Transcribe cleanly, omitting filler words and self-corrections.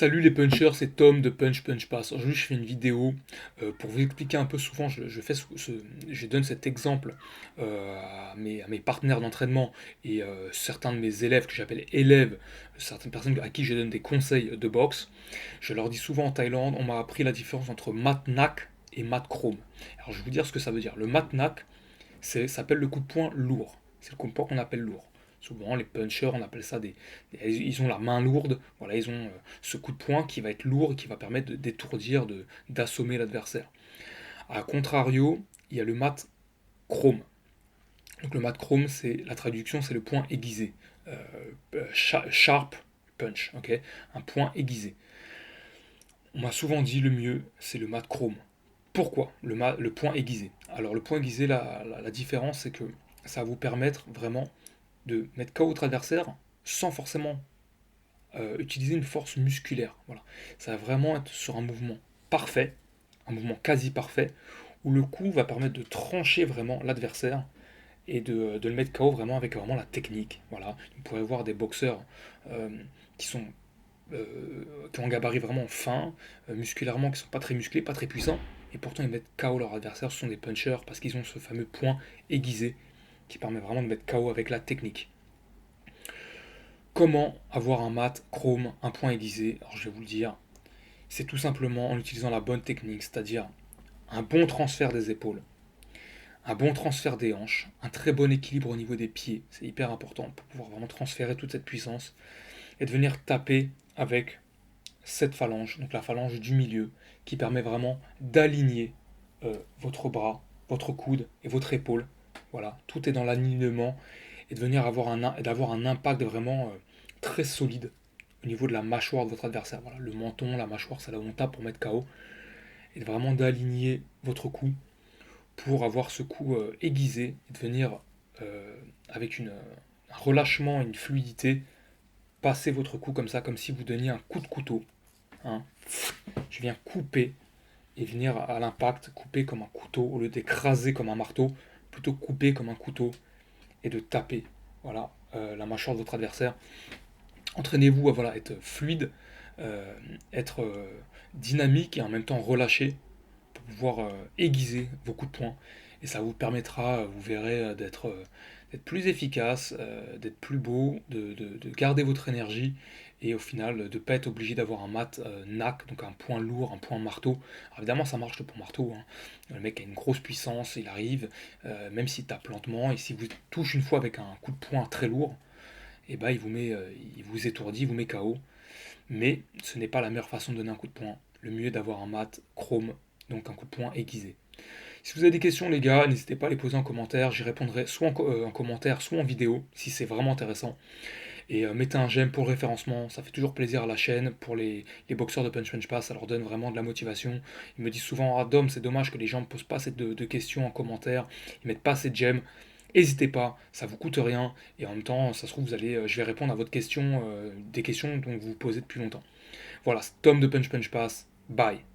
Salut les punchers, c'est Tom de Punch Punch Pass. Aujourd'hui, je fais une vidéo pour vous expliquer un peu. Souvent, je donne cet exemple à mes partenaires d'entraînement et certains de mes élèves que j'appelle élèves, certaines personnes à qui je donne des conseils de boxe. Je leur dis souvent en Thaïlande, on m'a appris la différence entre mat nak et mat chrome. Alors, je vais vous dire ce que ça veut dire. Le mat nak, ça s'appelle le coup de poing lourd. C'est le coup de poing qu'on appelle lourd. Souvent, les punchers, on appelle ça ils ont la main lourde. Voilà, ils ont ce coup de poing qui va être lourd et qui va permettre de d'étourdir, d'assommer l'adversaire. A contrario, il y a le mat chrome. Donc le mat chrome, c'est la traduction, c'est le point aiguisé. Euh, Sharp punch, ok. Un point aiguisé. On m'a souvent dit le mieux, c'est le mat chrome. Pourquoi le point aiguisé? Alors le point aiguisé, la différence, c'est que ça va vous permettre vraiment de mettre KO votre adversaire sans forcément utiliser une force musculaire. Voilà. Ça va vraiment être sur un mouvement parfait, un mouvement quasi parfait, où le coup va permettre de trancher vraiment l'adversaire et de le mettre KO vraiment avec vraiment la technique. Voilà. Vous pourrez voir des boxeurs euh, qui sont qui ont un gabarit vraiment fin, musculairement, qui sont pas très musclés, pas très puissants, et pourtant ils mettent KO leur adversaire. Ce sont des punchers parce qu'ils ont ce fameux point aiguisé qui permet vraiment de mettre KO avec la technique. Comment avoir un mat chrome, un point aiguisé? Alors je vais vous le dire, c'est tout simplement en utilisant la bonne technique, c'est-à-dire un bon transfert des épaules, un bon transfert des hanches, un très bon équilibre au niveau des pieds, c'est hyper important pour pouvoir vraiment transférer toute cette puissance et de venir taper avec cette phalange, donc la phalange du milieu, qui permet vraiment d'aligner votre bras, votre coude et votre épaule. Voilà, tout est dans l'alignement et de venir d'avoir un impact vraiment très solide au niveau de la mâchoire de votre adversaire. Voilà, le menton, la mâchoire, c'est là où on tape pour mettre KO. Et de vraiment d'aligner votre coup pour avoir ce coup aiguisé et de venir avec un relâchement, une fluidité, passer votre coup comme ça, comme si vous donniez un coup de couteau. Hein. Je viens couper et venir à l'impact, couper comme un couteau, au lieu d'écraser comme un marteau, plutôt couper comme un couteau et de taper voilà, la mâchoire de votre adversaire. Entraînez-vous à voilà, être fluide, euh, être dynamique et en même temps relâché pour pouvoir aiguiser vos coups de poing. Et ça vous permettra, vous verrez, d'être plus efficace, d'être plus beau, de garder votre énergie et au final de ne pas être obligé d'avoir un mat NAC, donc un point lourd, un point marteau. Alors évidemment, ça marche le point marteau. Hein. Le mec a une grosse puissance, il arrive, même s'il tape lentement, et s'il vous touche une fois avec un coup de poing très lourd, et ben il vous étourdit, il vous met KO. Mais ce n'est pas la meilleure façon de donner un coup de poing. Le mieux est d'avoir un mat chrome, donc un coup de poing aiguisé. Si vous avez des questions, les gars, n'hésitez pas à les poser en commentaire. J'y répondrai soit en commentaire, soit en vidéo, si c'est vraiment intéressant. Et mettez un j'aime pour le référencement, ça fait toujours plaisir à la chaîne. Pour les boxeurs de Punch Punch Pass, ça leur donne vraiment de la motivation. Ils me disent souvent, ah Dom, c'est dommage que les gens ne posent pas assez de questions en commentaire, ils mettent pas assez de j'aime. N'hésitez pas, ça vous coûte rien. Et en même temps, ça se trouve, je vais répondre à votre question, des questions dont vous vous posez depuis longtemps. Voilà, c'est Tom de Punch Punch Pass. Bye.